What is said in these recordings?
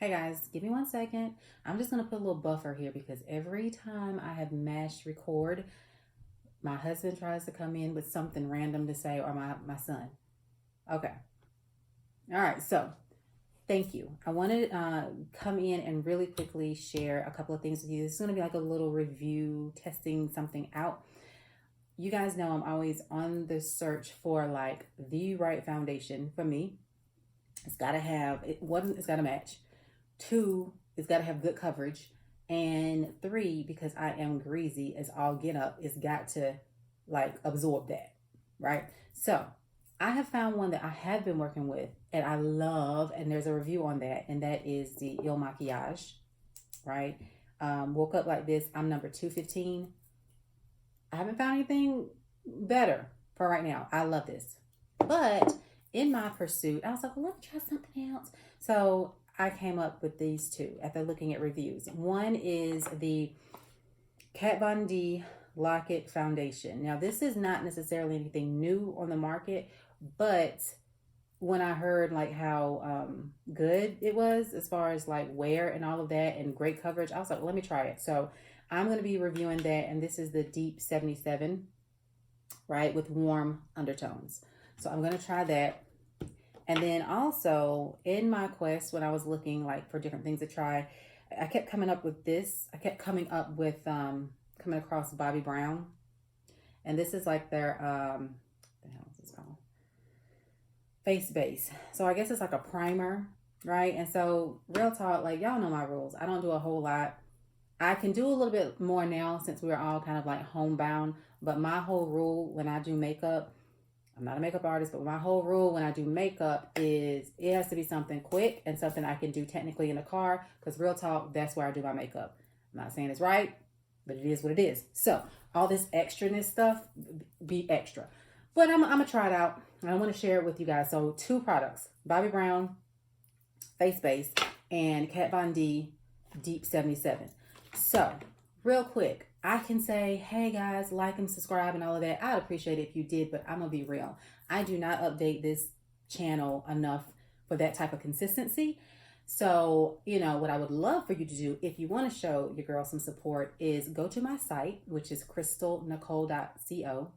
Hey guys, give me 1 second. I'm just going to put a little buffer here because every time I have mashed record, my husband tries to come in with something random to say, or my son. Okay. All right. So thank you. I want to come in and really quickly share a couple of things with you. This is going to be like a little review, testing something out. You guys know I'm always on the search for like the right foundation for me. It's got to have it. One, it's got to match. Two, it's got to have good coverage. And three, because I am greasy as all get up, it's got to like absorb that, right? So I have found one that I have been working with and I love, and there's a review on that, and that is the Il Maquillage, right? Woke up like this. I'm number 215. I haven't found anything better for right now. I love this. But in my pursuit, I was like, well, let me try something else. So I came up with these two after looking at reviews. One is the Kat Von D Lock-It Foundation. Now, this is not necessarily anything new on the market, but when I heard like how good it was as far as like wear and all of that and great coverage, I was like, well, let me try it. So I'm going to be reviewing that, and this is the Deep 77, right, with warm undertones. So I'm going to try that. And then also in my quest, when I was looking like for different things to try, I kept coming up with this. I kept coming up with coming across Bobbi Brown, and this is like their what the hell is this called? Face Base. So I guess it's like a primer, right? And so real talk, like y'all know my rules. I don't do a whole lot. I can do a little bit more now since we're all kind of like homebound. But my whole rule when I do makeup, I'm not a makeup artist, but my whole rule when I do makeup is it has to be something quick and something I can do technically in the car. Because real talk, that's where I do my makeup. I'm not saying it's right, but it is what it is. So all this extraness stuff, be extra. But I'm going to try it out. And I want to share it with you guys. So 2 products, Bobbi Brown Face Base and Kat Von D Deep 77. So real quick, I can say, hey guys, like and subscribe and all of that. I'd appreciate it if you did, but I'm going to be real. I do not update this channel enough for that type of consistency. So, you know, what I would love for you to do, if you want to show your girl some support, is go to my site, which is crystalnicole.co.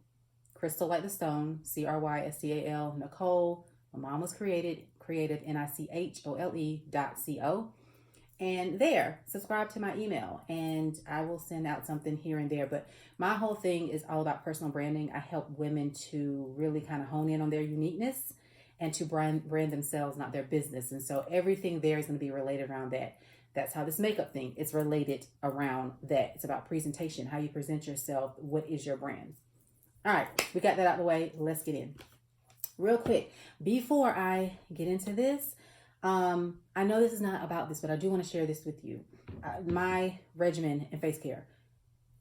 Crystal like the stone, Crystal, Nicole. My mom was creative, NICHOLE.co. And there, subscribe to my email and I will send out something here and there. But my whole thing is all about personal branding. I help women to really kind of hone in on their uniqueness and to brand themselves, not their business. And so everything there is going to be related around that. That's how this makeup thing is related around that. It's about presentation, how you present yourself. What is your brand? All right, we got that out of the way. Let's get in. Real quick, before I get into this, I know this is not about this, but I do want to share this with you. My regimen in face care,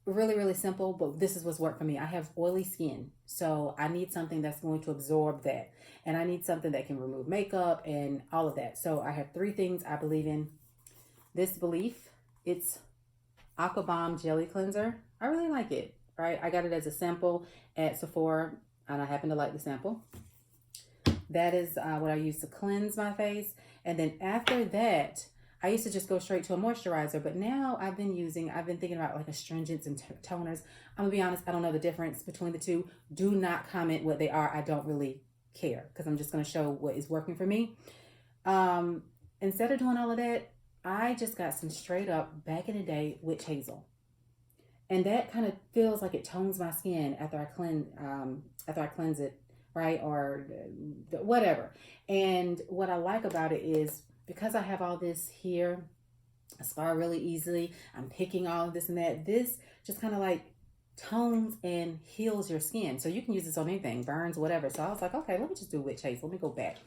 really, really simple, but this is what's worked for me. I have oily skin, so I need something that's going to absorb that. And I need something that can remove makeup and all of that. So I have 3 things I believe in. This belief, it's Aqua Bomb Jelly Cleanser. I really like it, right? I got it as a sample at Sephora, and I happen to like the sample. That is what I use to cleanse my face. And then after that, I used to just go straight to a moisturizer, but now I've been thinking about like astringents and toners. I'm gonna be honest, I don't know the difference between the two. Do not comment what they are. I don't really care because I'm just gonna show what is working for me. Instead of doing all of that, I just got some straight up, back in the day, witch hazel. And that kind of feels like it tones my skin after I cleanse it, right? Or whatever. And what I like about it is because I have all this here, I scar really easily. I'm picking all of this and that. This just kind of like tones and heals your skin. So you can use this on anything, burns, whatever. So I was like, okay, let me just do witch hazel. Let me go back.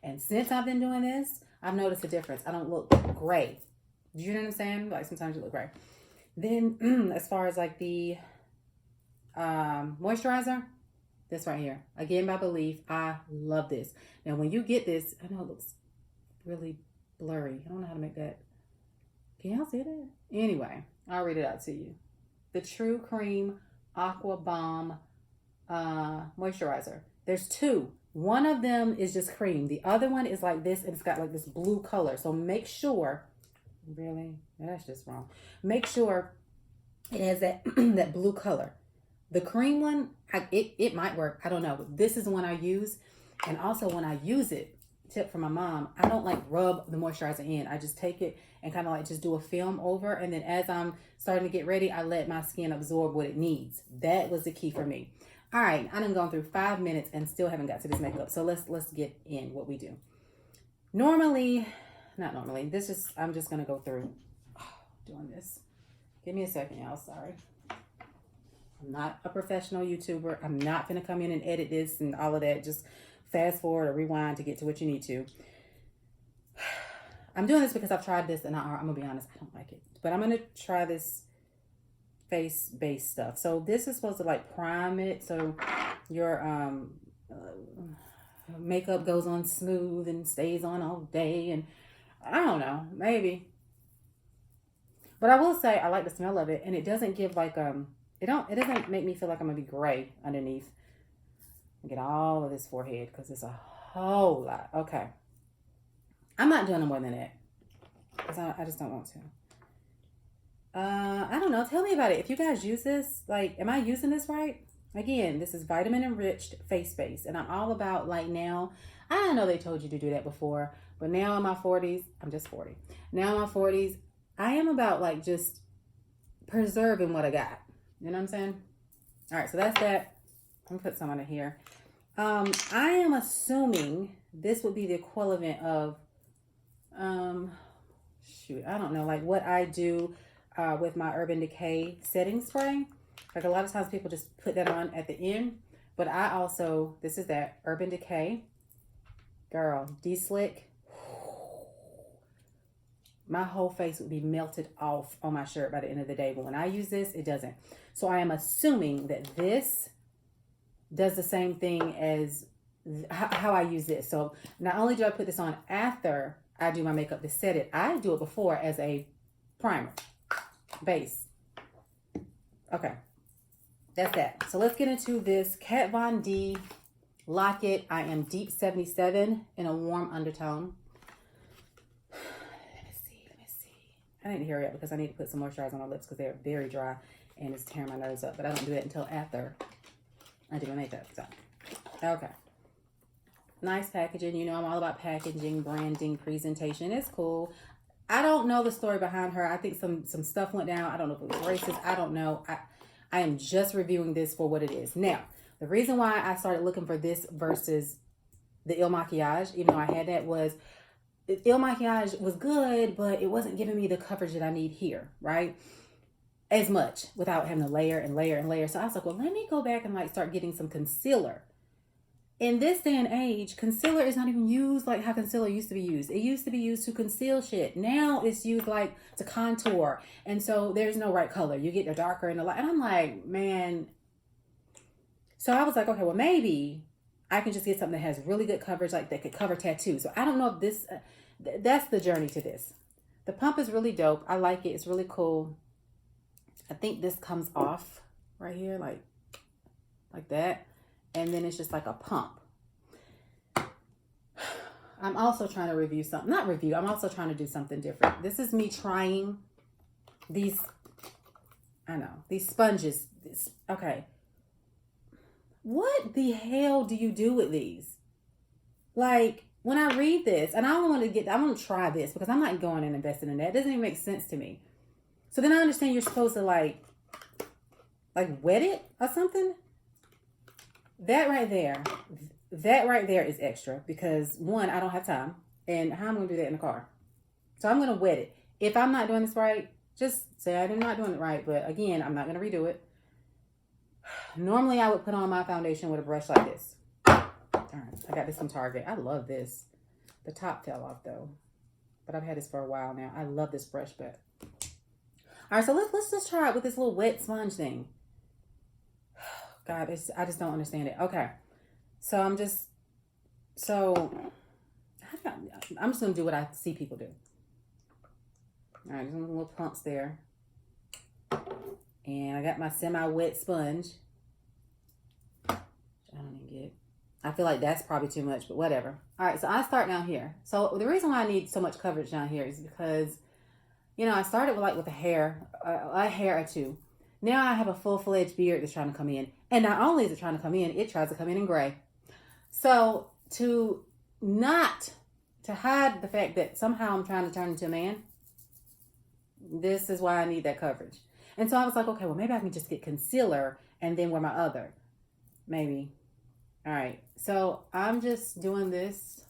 And since I've been doing this, I've noticed a difference. I don't look gray. Do you know what I'm saying? Like sometimes you look gray. Then as far as like the moisturizer, this right here, again by belief, I love this. Now when you get this, I know it looks really blurry. I don't know how to make that. Can y'all see that? Anyway, I'll read it out to you. The True Cream Aqua Bomb moisturizer. There's 2. One of them is just cream. The other one is like this, and it's got like this blue color. So make sure, really, that's just wrong. Make sure it has that that blue color. The cream one, it might work. I don't know. But this is the one I use. And also when I use it, tip from my mom, I don't like rub the moisturizer in. I just take it and kind of like just do a film over. And then as I'm starting to get ready, I let my skin absorb what it needs. That was the key for me. All right, I done gone through 5 minutes and still haven't got to this makeup. So let's get in what we do. Normally, not normally, I'm just gonna go through doing this. Give me a second, y'all, sorry. I'm not a professional YouTuber. I'm not gonna come in and edit this and all of that. Just fast forward or rewind to get to what you need to. I'm doing this because I've tried this and I'm gonna be honest, I don't like it. But I'm gonna try this face base stuff. So this is supposed to like prime it so your makeup goes on smooth and stays on all day, and I don't know, maybe. But I will say I like the smell of it, and it doesn't give like it doesn't make me feel like I'm gonna be gray underneath. Get all of this forehead because it's a whole lot. Okay, I'm not doing no more than that because I just don't want to. I don't know. Tell me about it. If you guys use this, like, am I using this right? Again, this is vitamin enriched face base, and I'm all about like now. I know they told you to do that before, but now in my 40s, I'm just 40. Now in my 40s, I am about like just preserving what I got. You know what I'm saying? All right, so that's that. I'm gonna put some on it here. I am assuming this would be the equivalent of, shoot, I don't know, like what I do with my Urban Decay setting spray. Like a lot of times people just put that on at the end, but I also, this is that Urban Decay, girl, de-slick. My whole face would be melted off on my shirt by the end of the day, but when I use this, it doesn't. So I am assuming that this does the same thing as how I use this. So not only do I put this on after I do my makeup to set it, I do it before as a primer base. Okay, that's that. So let's get into this Kat Von D Lock It. I am Deep 77 in a warm undertone. Let me see. I need to hurry up because I need to put some moisturizer on my lips because they're very dry and it's tearing my nose up. But I don't do that until after I do my makeup. So, okay. Nice packaging. You know, I'm all about packaging, branding, presentation. It's cool. I don't know the story behind her. I think some stuff went down. I don't know if it was racist. I don't know. I am just reviewing this for what it is. Now, the reason why I started looking for this versus the Il Makiage, even though I had that, was Il Makiage was good, but it wasn't giving me the coverage that I need here, right? As much without having to layer and layer and layer. So I was like, well, let me go back and like start getting some concealer. In this day and age, concealer is not even used like how concealer used to be used. It used to be used to conceal shit. Now it's used like to contour. And so there's no right color. You get the darker and the light. And I'm like, man. So I was like, okay, well, maybe I can just get something that has really good coverage, like that could cover tattoos. So I don't know if this, that's the journey to this. The pump is really dope. I like it. It's really cool. I think this comes off right here, like that. And then it's just like a pump. I'm also trying to review something. Not review. I'm also trying to do something different. This is me trying these. I know. These sponges. Okay. What the hell do you do with these? Like, when I read this, and I want to try this because I'm not going and investing in that. It doesn't even make sense to me. So then I understand you're supposed to like wet it or something. That right there is extra because one, I don't have time, and how am I going to do that in the car? So I'm going to wet it. If I'm not doing this right, just say I'm not doing it right. But again, I'm not going to redo it. Normally I would put on my foundation with a brush like this. All right, I got this from Target. I love this. The top fell off though, but I've had this for a while now. I love this brush, but all right, so let's just try it with this little wet sponge thing. God, I just don't understand it. Okay, so I'm just gonna do what I see people do. All right, just little pumps there, and I got my semi-wet sponge. I don't even get. I feel like that's probably too much, but whatever. All right, so I start down here. So the reason why I need so much coverage down here is because, I started with a hair or two. Now I have a full-fledged beard that's trying to come in. And not only is it trying to come in, it tries to come in gray. So to hide the fact that somehow I'm trying to turn into a man, this is why I need that coverage. And so I was like, okay, well, maybe I can just get concealer and then wear my other. Maybe. All right. So I'm just doing this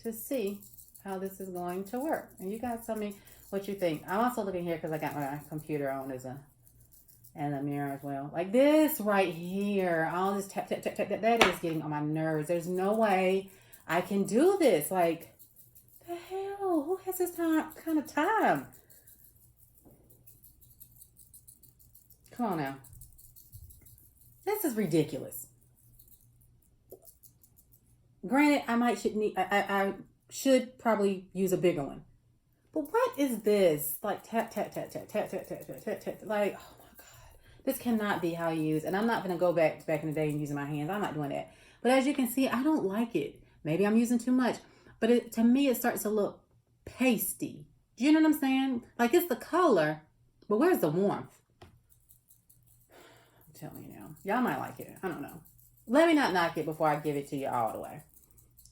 to see how this is going to work. And you guys tell me what you think. I'm also looking here because I got my computer on and a mirror as well. Like this right here. All this tap, tap, tap, tap, that is getting on my nerves. There's no way I can do this. Like, the hell? Who has this kind of time? Come on now. This is ridiculous. Granted, I should probably use a bigger one. But what is this? Like tap, tap, tap, tap, tap, tap, tap, tap, tap, tap. Like, oh my God. This cannot be how you use. And I'm not going to go back in the day and using my hands. I'm not doing that. But as you can see, I don't like it. Maybe I'm using too much. But to me, it starts to look pasty. Do you know what I'm saying? Like, it's the color, but where's the warmth? I'm telling you now. Y'all might like it. I don't know. Let me not knock it before I give it to you all the way.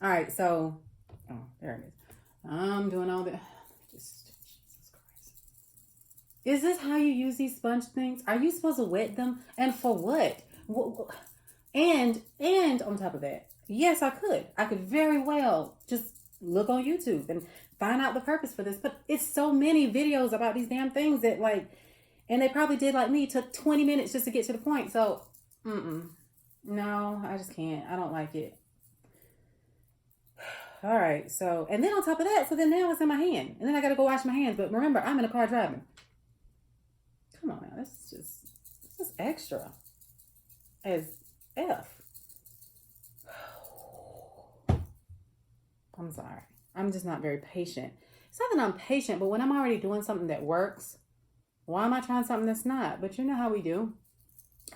All right, so, oh, there it is. I'm doing all that. Just, Jesus Christ. Is this how you use these sponge things? Are you supposed to wet them? And for what? And on top of that, yes, I could. I could very well just look on YouTube and find out the purpose for this. But it's so many videos about these damn things that, like, and they probably did like me, took 20 minutes just to get to the point. So, no, I just can't. I don't like it. All right, so, and then on top of that, so then now it's in my hand. And then I got to go wash my hands. But remember, I'm in a car driving. Come on now, this is extra. As F. I'm sorry. I'm just not very patient. It's not that I'm patient, but when I'm already doing something that works, why am I trying something that's not? But you know how we do.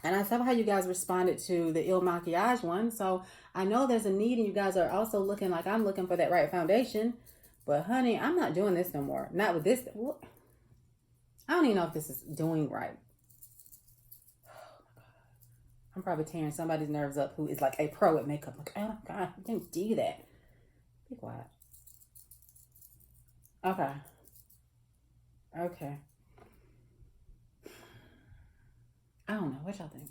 And I saw how you guys responded to the Il Makiage one. So I know there's a need and you guys are also looking like I'm looking for that right foundation. But honey, I'm not doing this no more. Not with this. I don't even know if this is doing right. I'm probably tearing somebody's nerves up who is like a pro at makeup. Like, oh my God, I didn't do that. Be quiet. Okay. Okay. I don't know. What y'all think?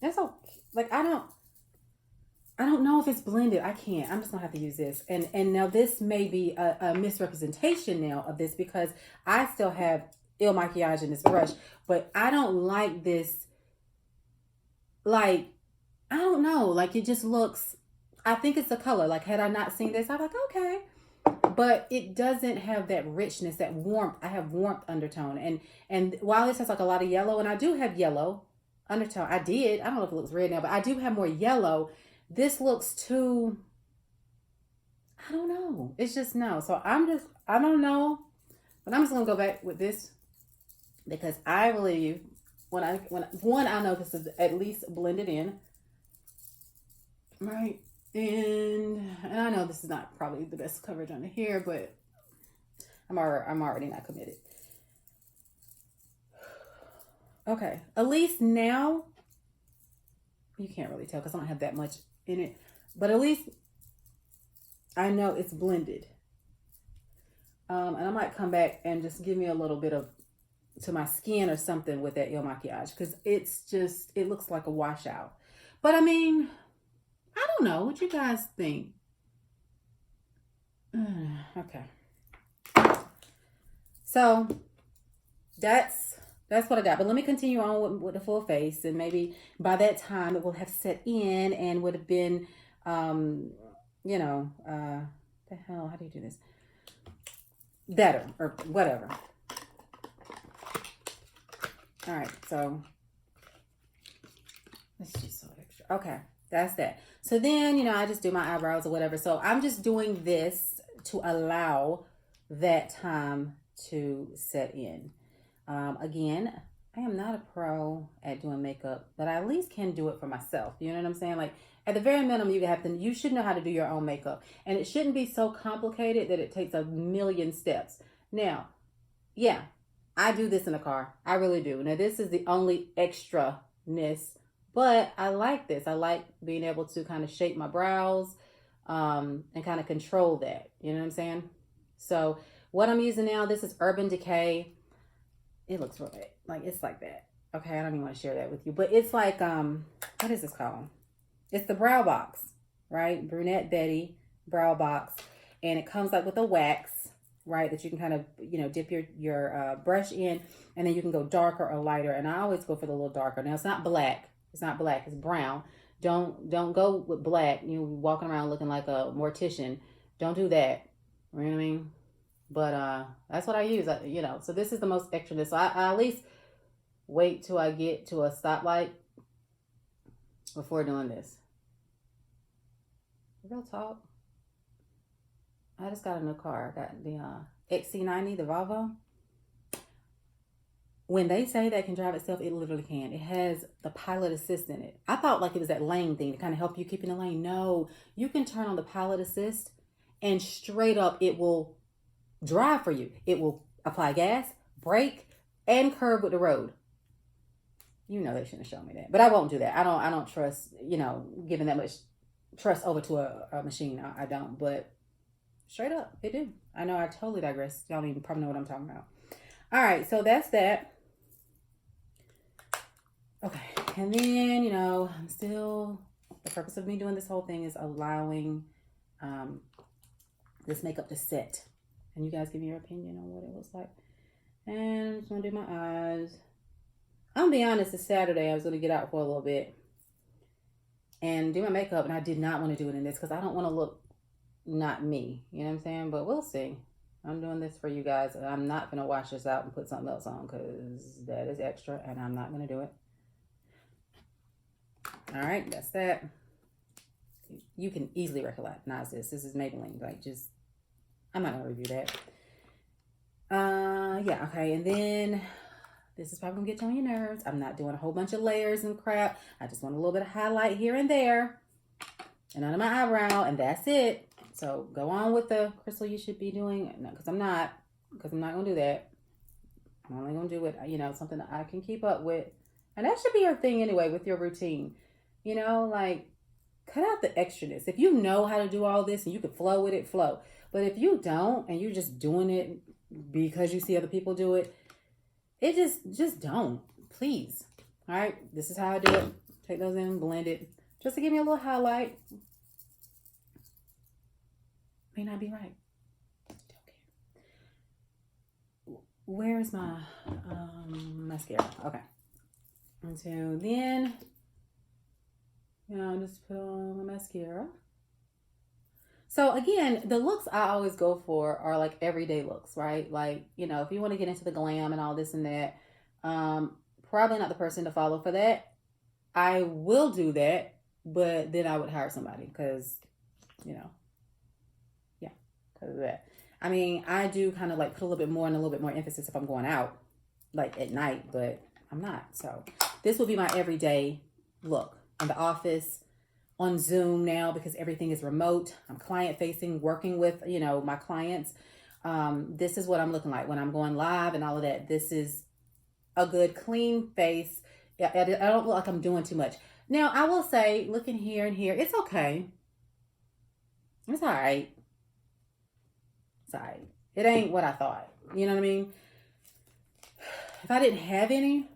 That's okay. Like, I don't know if it's blended. I can't. I'm just gonna have to use this. And now this may be a misrepresentation now of this because I still have Il Makiage in this brush, but I don't like this. Like, I don't know. Like, it just looks, I think it's the color. Like, had I not seen this, I'm like, okay. But it doesn't have that richness, that warmth. I have warmth undertone. And while this has like a lot of yellow, and I do have yellow undertone. I don't know if it looks red now, but I do have more yellow. This looks too, I don't know. It's just no. So I don't know. But I'm just going to go back with this because I believe when I know this is at least blended in. Right. And I know this is not probably the best coverage under here, but I'm already not committed. Okay. At least now, you can't really tell because I don't have that much in it. But at least I know it's blended. And I might come back and just give me a little bit of to my skin or something with that Il Makiage because it looks like a washout. But I mean, I don't know. What you guys think? Okay. So that's what I got. But let me continue on with the full face. And maybe by that time it will have set in and would have been, the hell, how do you do this? Better or whatever. All right. So let's just so extra. Okay. That's that. So then, I just do my eyebrows or whatever. So I'm just doing this to allow that time to set in. Again, I am not a pro at doing makeup, but I at least can do it for myself. You know what I'm saying? Like, At the very minimum, you should know how to do your own makeup. And it shouldn't be so complicated that it takes a million steps. Now, yeah, I do this in the car. I really do. Now, this is the only extra-ness, but I like this. I like being able to kind of shape my brows and kind of control that. You know what I'm saying? So what I'm using now, this is Urban Decay. It looks really, like, it's like that. Okay, I don't even want to share that with you. But it's like, what is this called? It's the Brow Box, right? Brunette Betty Brow Box. And it comes like with a wax, right? That you can kind of, dip your brush in. And then you can go darker or lighter. And I always go for the little darker. Now, it's not black. It's not black. It's brown. Don't go with black. You walking around looking like a mortician. Don't do that. You know what I mean? But that's what I use, So this is the most extra. So I at least wait till I get to a stoplight before doing this. Real talk. I just got a new car. I got the XC90, the Volvo. When they say that it can drive itself, it literally can. It has the pilot assist in it. I thought like it was that lane thing to kind of help you keep in the lane. No, you can turn on the pilot assist and straight up it will drive for you. It will apply gas, brake, and curve with the road. You know they shouldn't have shown me that. But I won't do that. I don't trust, giving that much trust over to a machine. I don't. But straight up, it do. I know I totally digress. Y'all don't even probably know what I'm talking about. All right, so that's that. Okay, and then, I'm still, the purpose of me doing this whole thing is allowing this makeup to set. And you guys give me your opinion on what it looks like. And I'm just going to do my eyes. I'm going to be honest, it's Saturday. I was going to get out for a little bit and do my makeup. And I did not want to do it in this because I don't want to look not me. You know what I'm saying? But we'll see. I'm doing this for you guys. I'm not going to wash this out and put something else on because that is extra. And I'm not going to do it. All right, that's that. You can easily recognize this. This is Maybelline. I'm not going to review that. Yeah, okay. And then this is probably going to get you on your nerves. I'm not doing a whole bunch of layers and crap. I just want a little bit of highlight here and there. And under my eyebrow. And that's it. So go on with the Crystal you should be doing. No, because I'm not going to do that. I'm only going to do it, something that I can keep up with. And that should be your thing anyway with your routine. Cut out the extraness. If you know how to do all this and you can flow with it, flow. But if you don't and you're just doing it because you see other people do it, it just don't. Please. All right. This is how I do it. Take those in, blend it. Just to give me a little highlight. May not be right. Don't care. Where's my mascara? Okay. And so then, just put on my mascara. So again, the looks I always go for are like everyday looks, right? Like, if you want to get into the glam and all this and that, probably not the person to follow for that. I will do that, but then I would hire somebody because, because of that. I mean, I do kind of like put a little bit more and a little bit more emphasis if I'm going out, like at night, but I'm not. So this will be my everyday look in the office, on Zoom now because everything is remote. I'm client facing, working with, my clients. This is what I'm looking like when I'm going live and all of that. This is a good clean face. I don't look like I'm doing too much. Now, I will say, looking here and here, it's okay. It's all right. It's all right. It ain't what I thought. You know what I mean? If I didn't have any,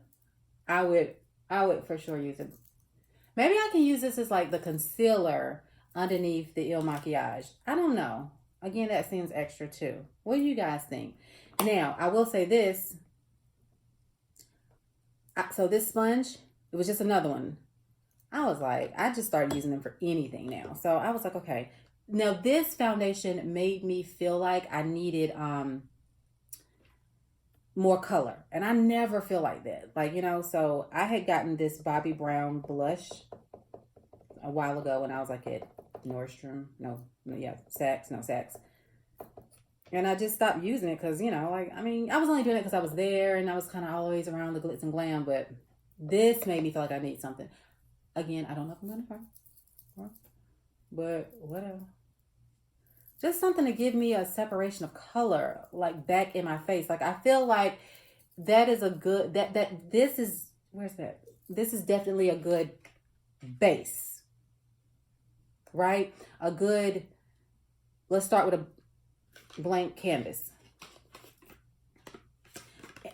I would for sure use it. Maybe I can use this as like the concealer underneath the Il Makiage. I don't know. Again, that seems extra too. What do you guys think? Now, I will say this. So this sponge, it was just another one. I just started using them for anything now. So I was like, okay. Now this foundation made me feel like I needed more color. And I never feel like that. So I had gotten this Bobbi Brown blush a while ago when I was like at Nordstrom. Saks. And I just stopped using it because, I was only doing it because I was there and I was kind of always around the glitz and glam. But this made me feel like I need something. Again, I don't know if I'm going to cry or but whatever. Just something to give me a separation of color, like back in my face. Like I feel like that is a good that this is where's that? This is definitely a good base, right? A good. Let's start with a blank canvas.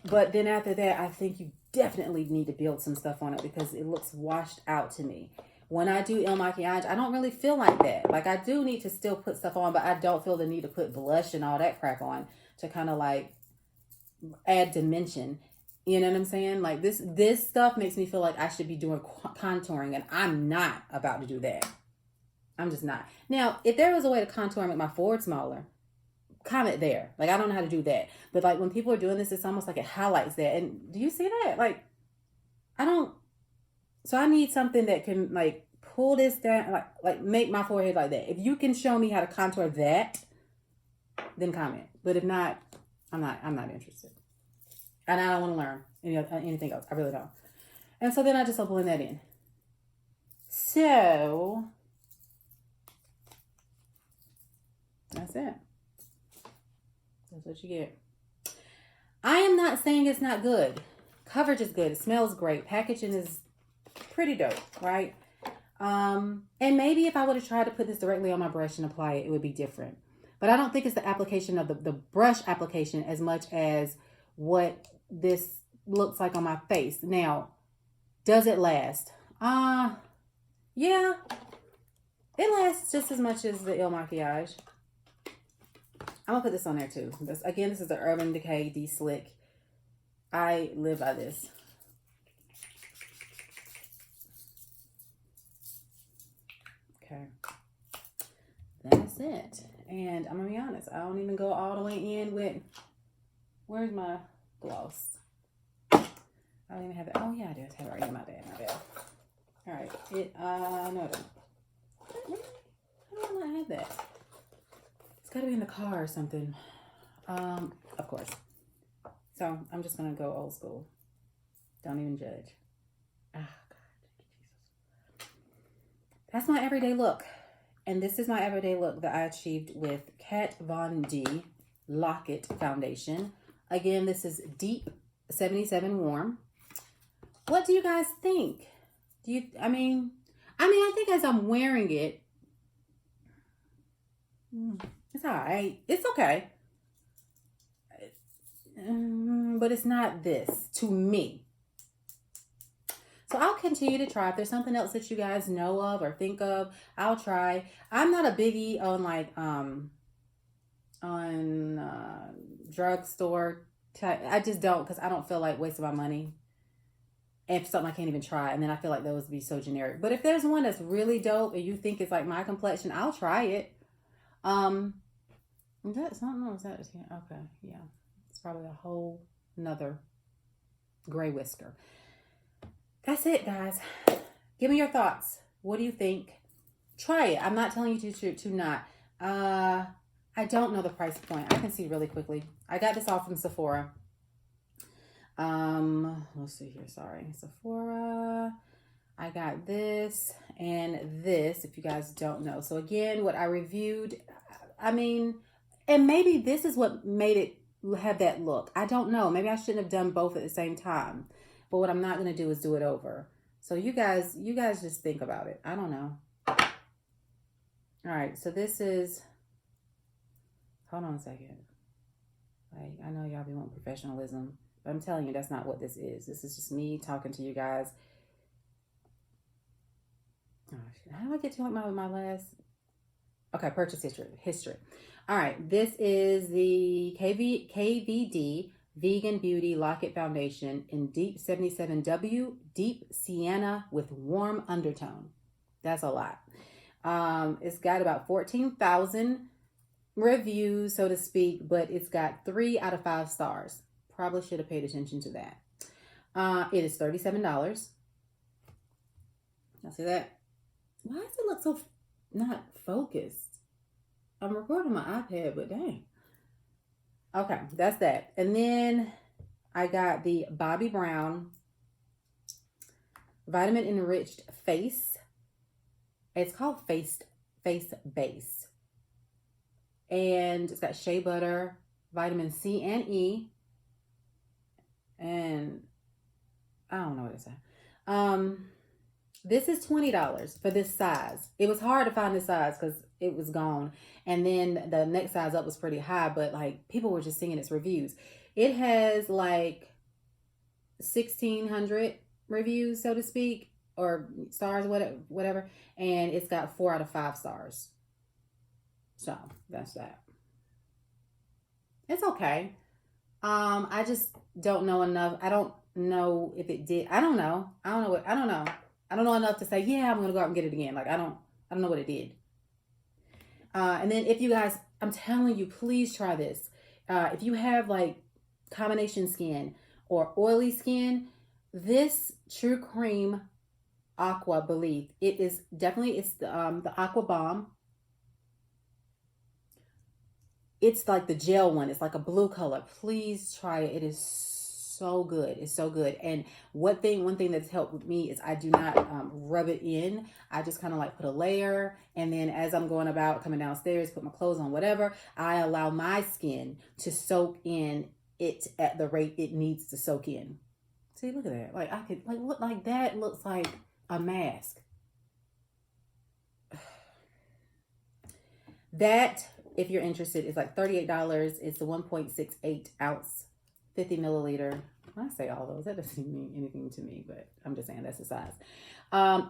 But then after that, I think you definitely need to build some stuff on it because it looks washed out to me. When I do El Maquillage, I don't really feel like that. Like I do need to still put stuff on, but I don't feel the need to put blush and all that crap on to kind of like add dimension. You know what I'm saying? Like this stuff makes me feel like I should be doing contouring, and I'm not about to do that. I'm just not. Now, if there was a way to contour and make my forehead smaller, comment there. Like I don't know how to do that, but like when people are doing this, it's almost like it highlights that. And do you see that? Like I don't. So I need something that can like pull this down, like make my forehead like that. If you can show me how to contour that, then comment. But if not, I'm not interested. And I don't want to learn anything else. I really don't. And so then I just will blend that in. So that's it. That's what you get. I am not saying it's not good. Coverage is good. It smells great. Packaging is pretty dope, right? And maybe if I would have tried to put this directly on my brush and apply it, it would be different. But I don't think it's the application of the brush application as much as what this looks like on my face. Now, does it last? Yeah. It lasts just as much as the Il Maquillage. I'm going to put this on there too. This is the Urban Decay De-Slick. I live by this. Okay. That's it. And I'm going to be honest. I don't even go all the way in with... Where's my gloss? I don't even have it. Oh, yeah, I do. I have it right here. My bad. All right. No, I don't. How do I not have that? It's got to be in the car or something. Of course. So I'm just going to go old school. Don't even judge. Oh, God. Jesus. That's my everyday look. And this is my everyday look that I achieved with Kat Von D Lock-It Foundation. Again, this is Deep 77 Warm. What do you guys think? I think as I'm wearing it, it's all right. It's okay. But it's not this to me. So I'll continue to try. If there's something else that you guys know of or think of, I'll try. I'm not a biggie on drugstore type. I just don't, because I don't feel like wasting my money. And for something I can't even try. And then I feel like those would be so generic. But if there's one that's really dope and you think it's like my complexion, I'll try it. Is that something or is that okay? Yeah. It's probably a whole nother gray whisker. That's it, guys. Give me your thoughts. What do you think? Try it. I'm not telling you to not. I don't know the price point. I can see really quickly. I got this all from Sephora. Let's see here. Sorry. Sephora. I got this and this, if you guys don't know. So again, what I reviewed, and maybe this is what made it have that look. I don't know. Maybe I shouldn't have done both at the same time. But what I'm not going to do is do it over. So you guys just think about it. I don't know. All right. So this is, hold on a second. Like, I know y'all be wanting professionalism, but I'm telling you, that's not what this is. This is just me talking to you guys. Oh, how do I get to like my last? Okay, purchase history. All right. This is the KVD Vegan Beauty Lock-It Foundation in Deep 77W, Deep Sienna with warm undertone. That's a lot. It's got about 14,000 reviews, so to speak, but it's got 3 out of 5 stars. Probably should have paid attention to that. It is $37. Now see that? Why does it look so not focused? I'm recording my iPad, but dang. Okay, that's that. And then I got the Bobbi Brown Vitamin Enriched Face. It's called Face Face Base. And it's got shea butter, vitamin C and E. And I don't know what it's at. This is $20 for this size. It was hard to find this size because it was gone. And then the next size up was pretty high, but like people were just singing its reviews. It has like 1,600 reviews, so to speak, or stars, whatever. And it's got 4 out of 5 stars. So that's that. It's okay. I just don't know enough. I don't know if it did. I don't know. I don't know enough to say, yeah, I'm going to go out and get it again. Like, I don't know what it did. And then if you guys, I'm telling you, please try this. If you have like combination skin or oily skin, this True Cream Aqua Belief, it is definitely, it's the Aqua Bomb. It's like the gel one. It's like a blue color. Please try it. It is so good. It's so good. And one thing that's helped with me is I do not rub it in. I just kind of like put a layer, and then as I'm going about coming downstairs, put my clothes on, whatever, I allow my skin to soak in it at the rate it needs to soak in. See, look at that. Like I could like look like that. Looks like a mask. That, if you're interested, is like $38. It's a 1.68 ounce, 50 milliliter. When I say all those, that doesn't mean anything to me, but I'm just saying that's the size.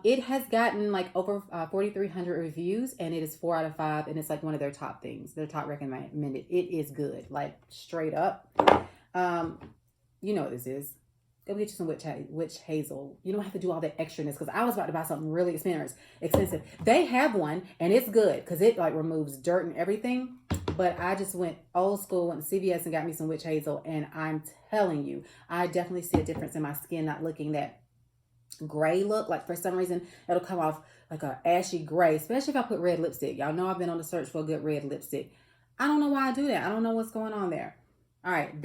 It has gotten like over 4,300 reviews, and it is 4 out of 5, and it's like one of their top things, their top recommended. It is good, like straight up. You know what this is. Go get you some witch hazel. You don't have to do all that extraness, because I was about to buy something really expensive. They have one, and it's good because it like removes dirt and everything. But I just went old school, went to CVS and got me some witch hazel, and I'm telling you, I definitely see a difference in my skin, not looking that gray look. Like for some reason, it'll come off like a ashy gray, especially if I put red lipstick. Y'all know I've been on the search for a good red lipstick. I don't know why I do that. I don't know what's going on there. All right,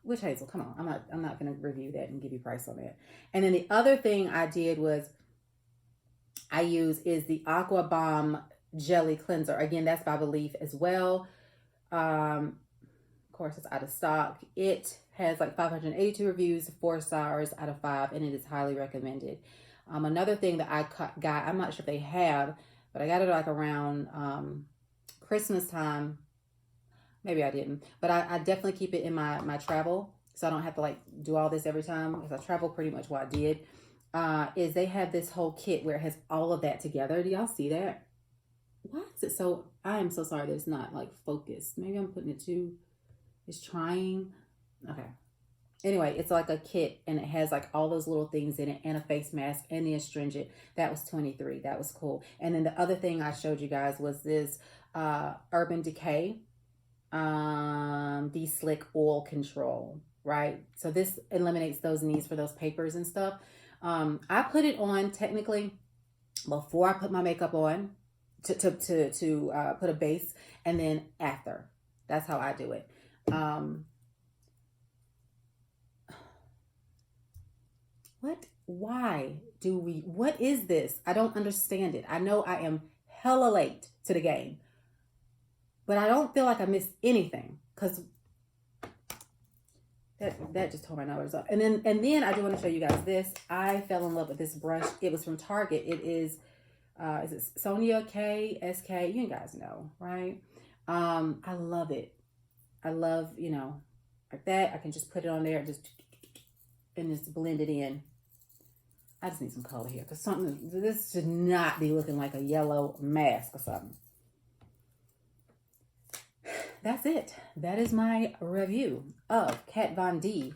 witch hazel, come on. I'm not going to review that and give you price on that. And then the other thing I did was I use is the Aqua Bomb Jelly Cleanser. Again, that's by Belief as well. Of course, it's out of stock. It has like 582 reviews, 4 stars out of 5, and it is highly recommended. Another thing that I got, I'm not sure if they have, but I got it like around Christmas time. Maybe I didn't, but I definitely keep it in my travel, so I don't have to like do all this every time, because I travel pretty much what I did. Is they have this whole kit where it has all of that together. Do y'all see that? Why is it so, I am so sorry that it's not like focused. Maybe I'm putting it too, it's trying. Okay. Anyway, it's like a kit, and it has like all those little things in it, and a face mask, and the astringent. That was $23. That was cool. And then the other thing I showed you guys was this Urban Decay De-Slick Oil Control, right? So this eliminates those needs for those papers and stuff. I put it on technically before I put my makeup on to put a base, and then after. That's how I do it. What is this? I don't understand it. I know I am hella late to the game, but I don't feel like I missed anything, because that just tore my nose up. And then I do want to show you guys this. I fell in love with this brush. It was from Target. It is it Sonia KSK? You guys know, right? I love it. I love, like that. I can just put it on there and just blend it in. I just need some color here, because this should not be looking like a yellow mask or something. That's it. That is my review of Kat Von D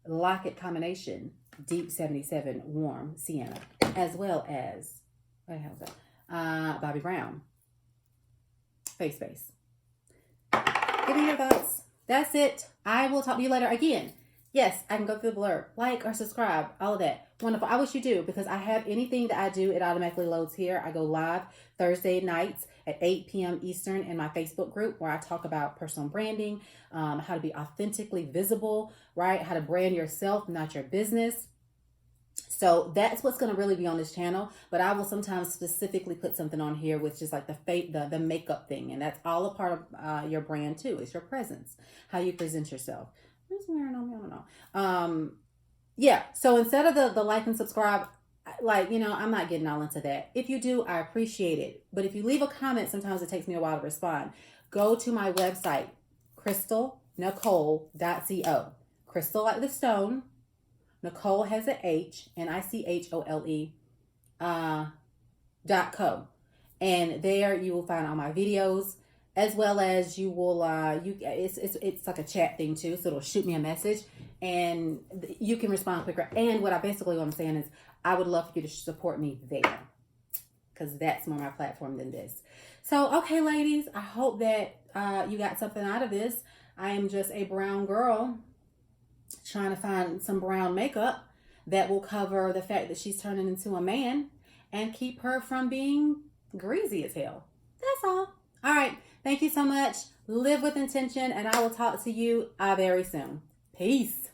Locket Combination Deep 77 Warm Sienna, as well as, what the hell is that? Bobbi Brown Face Base. Give me your thoughts. That's it. I will talk to you later again. Yes, I can go through the blurb. Like or subscribe. All of that. Wonderful. I wish you do, because I have anything that I do, it automatically loads here. I go live Thursday nights at 8 p.m. Eastern in my Facebook group, where I talk about personal branding, how to be authentically visible, right? How to brand yourself, not your business. So that's what's going to really be on this channel. But I will sometimes specifically put something on here with just like the makeup thing. And that's all a part of your brand too. It's your presence, how you present yourself. Who's wearing on me? I don't know. Yeah. So instead of the like and subscribe, like, you know, I'm not getting all into that. If you do, I appreciate it. But if you leave a comment, sometimes it takes me a while to respond. Go to my website, crystalnicole.co. Crystal like the stone. Nicole has an H, Nichole, .co. And there you will find all my videos, as well as you will, it's like a chat thing too. So it'll shoot me a message and you can respond quicker. And what I'm saying is I would love for you to support me there, because that's more my platform than this. So, okay, ladies, I hope that you got something out of this. I am just a brown girl trying to find some brown makeup that will cover the fact that she's turning into a man and keep her from being greasy as hell. That's all. All right. Thank you so much. Live with intention, and I will talk to you very soon. Peace.